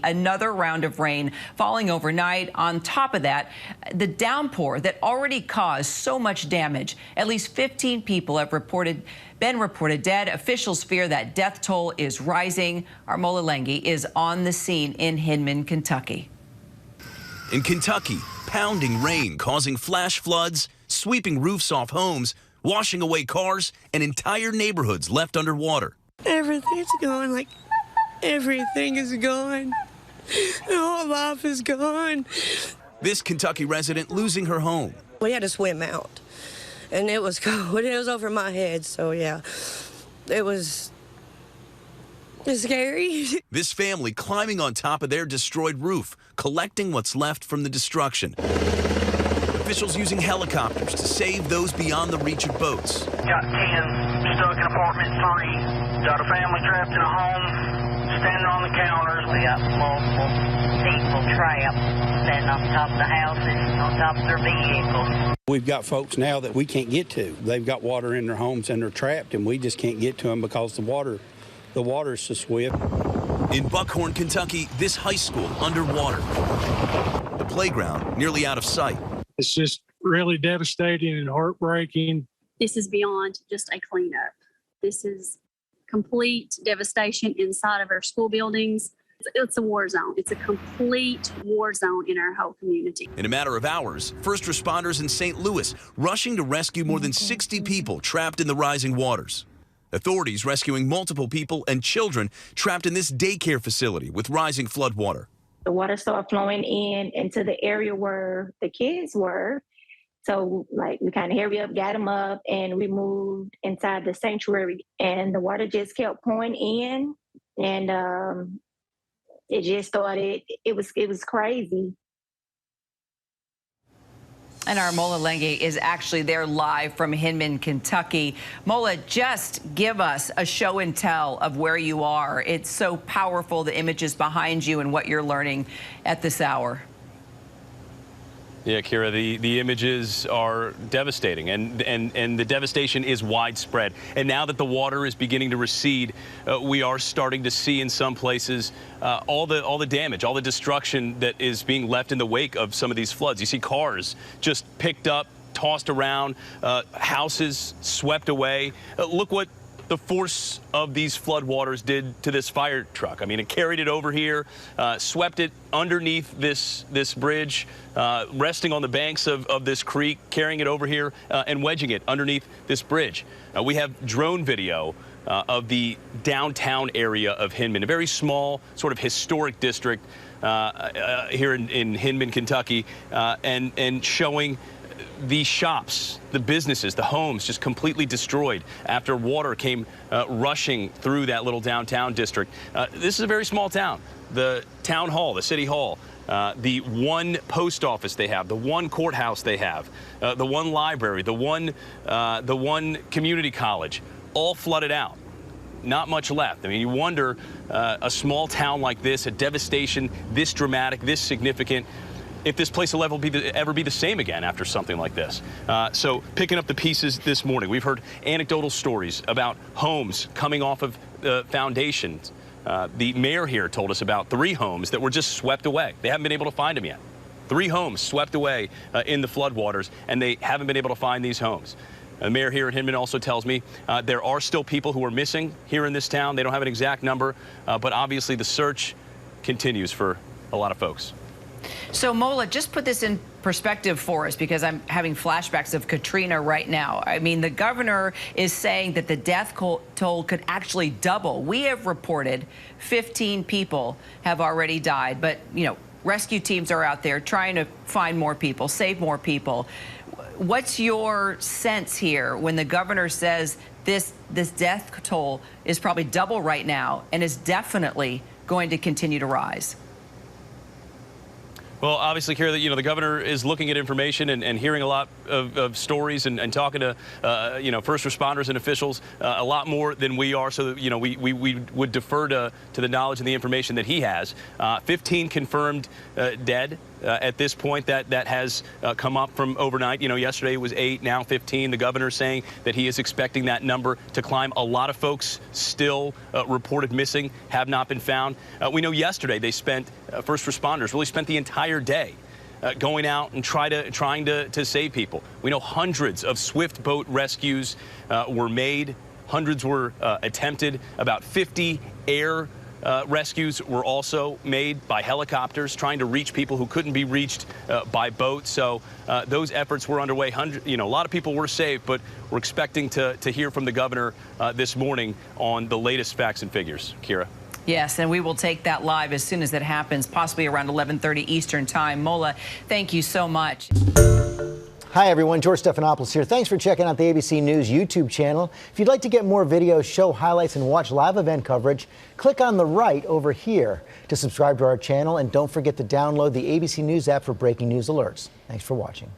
Another round of rain falling overnight. On top of that, the downpour that already caused so much damage. At least 15 people have been reported dead. Officials fear that death toll is rising. Our Mola Lenghi is on the scene in Hindman, Kentucky. In Kentucky, pounding rain causing flash floods, sweeping roofs off homes, washing away cars, and entire neighborhoods left underwater. Everything's gone, everything is gone. The whole life is gone. This Kentucky resident losing her home. We had to swim out, and it was cold. It was over my head, so yeah, it's scary. This family climbing on top of their destroyed roof, collecting what's left from the destruction. Officials using helicopters to save those beyond the reach of boats. Got 10 stuck in apartment 3. Got a family trapped in a home, standing on the counters. We got multiple people trapped, standing on top of the houses, on top of their vehicles. We've got folks now that we can't get to. They've got water in their homes and they're trapped, and we just can't get to them because the water is so swift. In Buckhorn, Kentucky, this high school underwater. The playground nearly out of sight. It's just really devastating and heartbreaking. This is beyond just a cleanup. This is complete devastation inside of our school buildings. It's a war zone. It's a complete war zone in our whole community. In a matter of hours, first responders in St. Louis rushing to rescue more than 60 people trapped in the rising waters. Authorities rescuing multiple people and children trapped in this daycare facility with rising floodwater. The water started flowing into the area where the kids were. So we kind of hurry up, got them up, and we moved inside the sanctuary. And the water just kept pouring in, and it just started. It was crazy. And our Mola Lenghi is actually there live from Hindman, Kentucky. Mola, just give us a show and tell of where you are. It's so powerful, the images behind you and what you're learning at this hour. Yeah, Kira, the images are devastating, and the devastation is widespread. And now that the water is beginning to recede, we are starting to see in some places all the damage, all the destruction that is being left in the wake of some of these floods. You see cars just picked up, tossed around, houses swept away. Look what the force of these floodwaters did to this fire truck. I mean, it carried it over here, swept it underneath this bridge, resting on the banks of this creek, carrying it over here, and wedging it underneath this bridge. We have drone video of the downtown area of Hindman, a very small, sort of historic district here in Hindman, Kentucky, and showing the shops, the businesses, the homes just completely destroyed after water came rushing through that little downtown district. This is a very small town. The town hall, the city hall, the one post office they have, the one courthouse they have, the one library, the one community college, all flooded out. Not much left. I mean, you wonder, a small town like this, a devastation this dramatic, this significant, if this place will ever be the same again after something like this. So picking up the pieces this morning, we've heard anecdotal stories about homes coming off of foundations. The mayor here told us about 3 homes that were just swept away. They haven't been able to find them yet. 3 homes swept away in the floodwaters, and they haven't been able to find these homes. The mayor here in Hindman also tells me there are still people who are missing here in this town. They don't have an exact number, but obviously the search continues for a lot of folks. So, Mola, just put this in perspective for us, because I'm having flashbacks of Katrina right now. I mean, the governor is saying that the death toll could actually double. We have reported 15 people have already died, but, you know, rescue teams are out there trying to find more people, save more people. What's your sense here when the governor says this death toll is probably double right now and is definitely going to continue to rise? Well, obviously, Kira, the governor is looking at information and hearing a lot of stories and talking to, first responders and officials a lot more than we are. So, we would defer to the knowledge and the information that he has. 15 confirmed dead. at this point that has come up from overnight. You know, yesterday it was 8, now 15. The governor saying that he is expecting that number to climb. A lot of folks still reported missing, have not been found. We know yesterday they spent, first responders really spent the entire day going out and trying to save people. We know hundreds of swift boat rescues were made. Hundreds were attempted. About 50 air rescues were also made by helicopters, trying to reach people who couldn't be reached by boat. So those efforts were underway. A lot of people were saved, but we're expecting to hear from the governor this morning on the latest facts and figures. Kira. Yes, and we will take that live as soon as it happens, possibly around 11:30 Eastern Time. Mola, thank you so much. Hi, everyone. George Stephanopoulos here. Thanks for checking out the ABC News YouTube channel. If you'd like to get more videos, show highlights, and watch live event coverage, click on the right over here to subscribe to our channel. And don't forget to download the ABC News app for breaking news alerts. Thanks for watching.